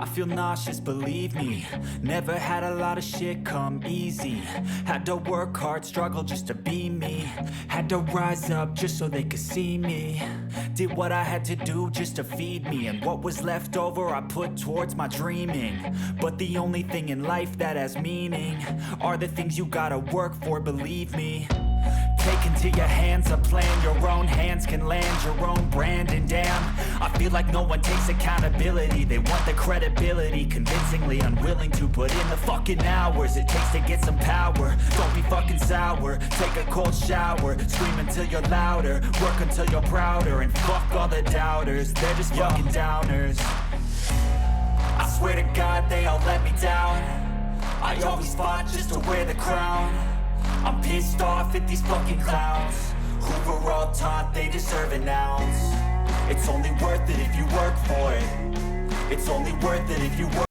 I feel nauseous, believe me. Never had a lot of shit come easy. Had to work hard, struggle just to be me. Had to rise up just so they could see me. Did what I had to do just to feed me, and what was left over I put towards my dreaming. But the only thing in life that has meaning are the things you gotta work for, believe me. Take into your hands a plan, your own hands can land your own brand. And damn, I feel like no one takes accountability. They want the credibility, convincingly unwilling to put in the fucking hours it takes to get some power. Don't be fucking sour, take a cold shower, scream until you're louder, work until you're prouder. And fuck all the doubters, they're just fucking downers. I swear to God they all let me down. I always fought just to wear the crown. I'm pissed off at these fucking clowns who were all taught they deserve an ounce. It's only worth it if you work for it. It's only worth it if you work